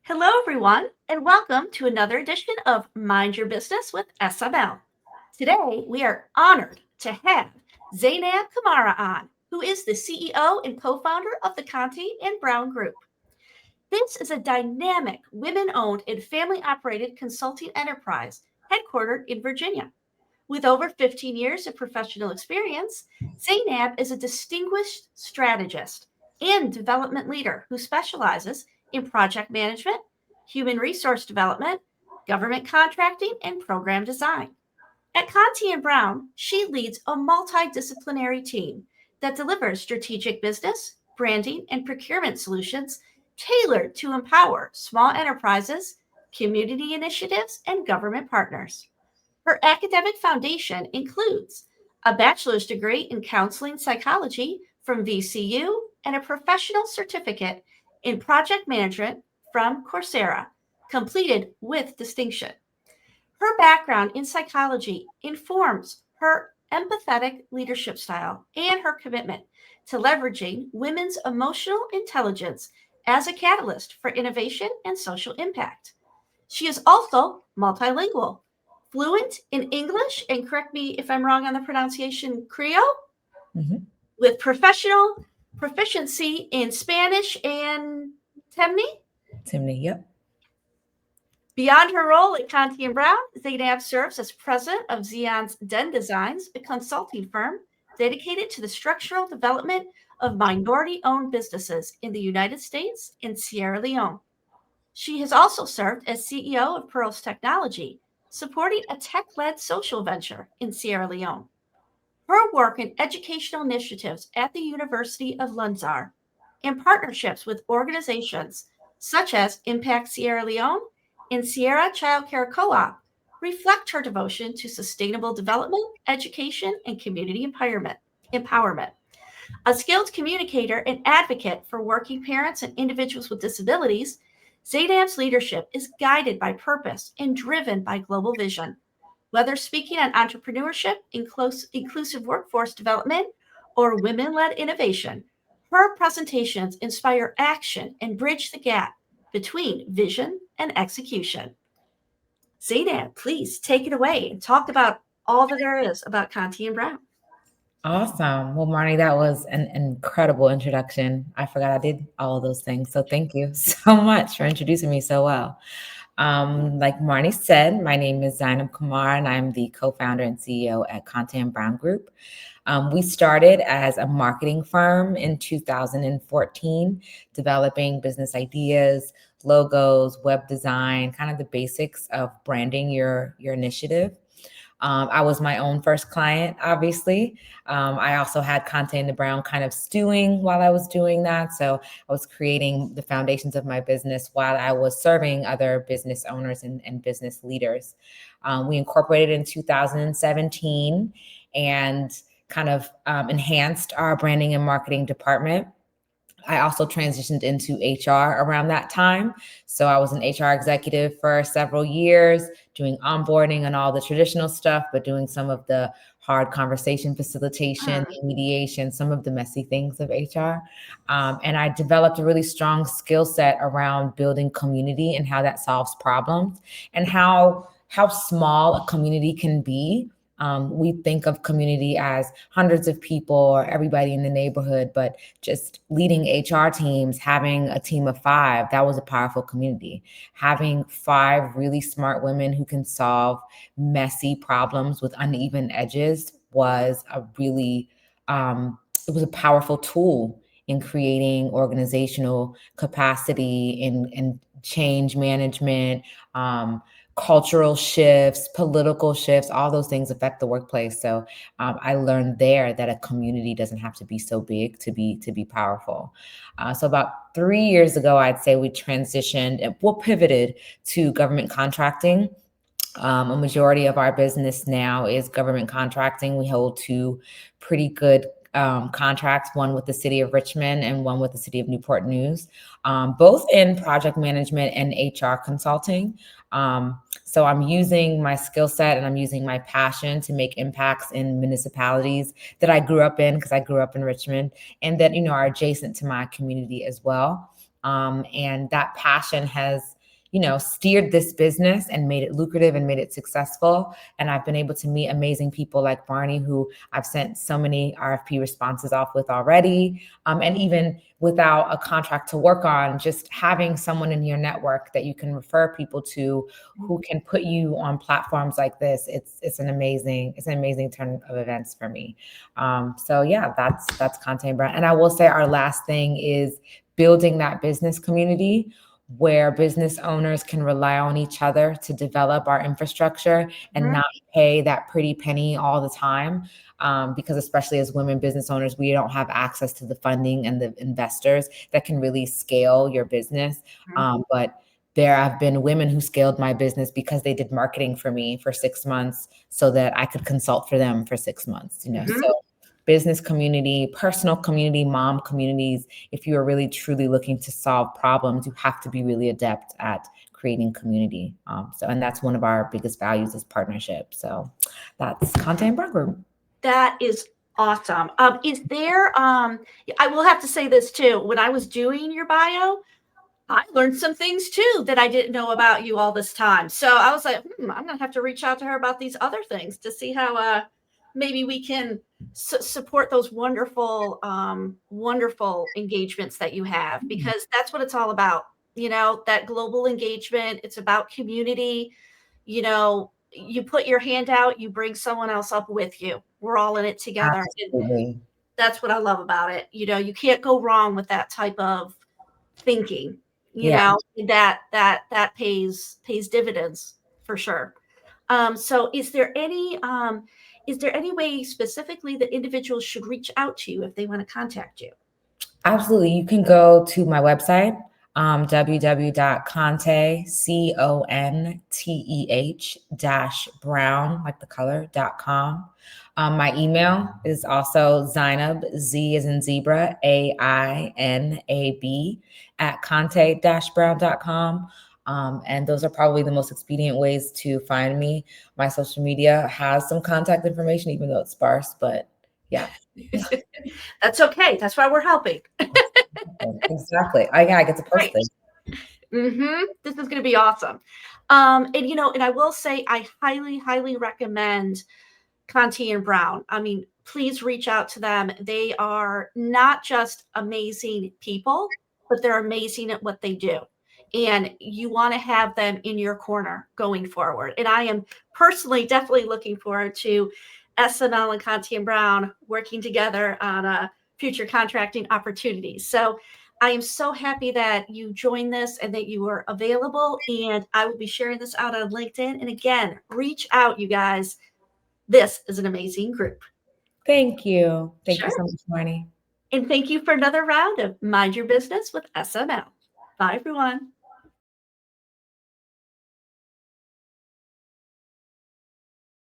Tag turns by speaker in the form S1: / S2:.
S1: Hello, everyone, and welcome to another edition of Mind Your Business with SML. Today, we are honored to have Zainab Kamarah on, who is the CEO and co founder of the Conteh Brown Group. This is a dynamic, women owned, and family operated consulting enterprise headquartered in Virginia. With over 15 years of professional experience, Zainab is a distinguished strategist and development leader who specializes in project management, human resource development, government contracting, and program design. At Conti and Brown, she leads a multidisciplinary team that delivers strategic business, branding, and procurement solutions tailored to empower small enterprises, community initiatives, and government partners. Her academic foundation includes a bachelor's degree in counseling psychology from VCU and a professional certificate in project management from Coursera, completed with distinction. Her background in psychology informs her empathetic leadership style and her commitment to leveraging women's emotional intelligence as a catalyst for innovation and social impact. She is also multilingual, fluent in English, and correct me if I'm wrong on the pronunciation, Creole,
S2: Mhm.
S1: with professional proficiency in Spanish and Temni.
S2: Timney, yep.
S1: Beyond her role at Conti and Brown, Zainab serves as president of Xeon's Den Designs, a consulting firm dedicated to the structural development of minority-owned businesses in the United States and Sierra Leone. She has also served as CEO of Pearls Technology, supporting a tech-led social venture in Sierra Leone. Her work in educational initiatives at the University of Lunzar and partnerships with organizations such as Impact Sierra Leone and Sierra Child Care Co-op reflect her devotion to sustainable development, education, and community empowerment. A skilled communicator and advocate for working parents and individuals with disabilities, Zainab's leadership is guided by purpose and driven by global vision. Whether speaking on entrepreneurship, inclusive workforce development, or women led innovation, her presentations inspire action and bridge the gap between vision and execution. Zainab, please take it away and talk about all that there is about Conti and Brown.
S2: Awesome. Well, Marnie, that was an incredible introduction. I forgot I did all of those things. So thank you so much for introducing me so well. Like Marnie said, my name is Zainab Kamarah, and I'm the co-founder and CEO at Conteh Brown Group. We started as a marketing firm in 2014, developing business ideas, logos, web design, kind of the basics of branding your initiative. I was my own first client, obviously. I also had Conteh in the Brown kind of stewing while I was doing that. So I was creating the foundations of my business while I was serving other business owners and business leaders. We incorporated in 2017 and kind of enhanced our branding and marketing department. I also transitioned into HR around that time. So I was an HR executive for several years, doing onboarding and all the traditional stuff, but doing some of the hard conversation facilitation,
S1: Uh,
S2: mediation, some of the messy things of HR. And I developed a really strong skill set around building community and how that solves problems and how small a community can be. We think of community as hundreds of people or everybody in the neighborhood, but just leading HR teams, having a team of 5, that was a powerful community. Having 5 really smart women who can solve messy problems with uneven edges was a really, it was a powerful tool in creating organizational capacity in change management, cultural shifts, political shifts, all those things affect the workplace. So I learned there that a community doesn't have to be so big to be powerful. So about 3 years ago, I'd say we transitioned and pivoted to government contracting. A majority of our business now is government contracting. We hold 2 pretty good contracts, one with the city of Richmond and one with the city of Newport News, both in project management and HR consulting. So I'm using my skill set and I'm using my passion to make impacts in municipalities that I grew up in, because I grew up in Richmond, and that, are adjacent to my community as well. And that passion has steered this business and made it lucrative and made it successful. And I've been able to meet amazing people like Barney, who I've sent so many RFP responses off with already. And even without a contract to work on, just having someone in your network that you can refer people to who can put you on platforms like this, it's an amazing turn of events for me. So yeah, that's Conteh Brown. And I will say our last thing is building that business community where business owners can rely on each other to develop our infrastructure and not pay that pretty penny all the time. Because especially as women business owners, we don't have access to the funding and the investors that can really scale your business. But there have been women who scaled my business because they did marketing for me for 6 months so that I could consult for them for 6 months, So business community, personal community, mom communities. If you are really truly looking to solve problems, you have to be really adept at creating community. And that's one of our biggest values is partnership. So that's Conteh Brown Group.
S1: That is awesome. Is there, I will have to say this too. When I was doing your bio, I learned some things too that I didn't know about you all this time. So I was like, I'm going to have to reach out to her about these other things to see how maybe we can support those wonderful, wonderful engagements that you have, because that's what it's all about. That global engagement, it's about community. You put your hand out, you bring someone else up with you. We're all in it together.
S2: Absolutely.
S1: That's what I love about it. You can't go wrong with that type of thinking. That pays dividends for sure. So is there any way specifically that individuals should reach out to you if they want to contact you?
S2: Absolutely. You can go to my website, www.conteh, CONTEH -brown, like the color.com. My email is also Zainab, Z as in zebra, AINAB @conteh-brown.com. And those are probably the most expedient ways to find me. My social media has some contact information, even though it's sparse, but yeah.
S1: That's okay. That's why we're helping.
S2: Exactly. I get to post this.
S1: This is going to be awesome. And I will say, I highly, highly recommend Conteh Brown. I mean, please reach out to them. They are not just amazing people, but they're amazing at what they do. And you want to have them in your corner going forward. And I am personally definitely looking forward to SML and Conteh Brown working together on future contracting opportunities. So I am so happy that you joined this and that you were available. And I will be sharing this out on LinkedIn. And again, reach out, you guys. This is an amazing group.
S2: Thank you. Thank you
S1: Sure.
S2: so much, Marnie.
S1: And thank you for another round of Mind Your Business with SML. Bye, everyone.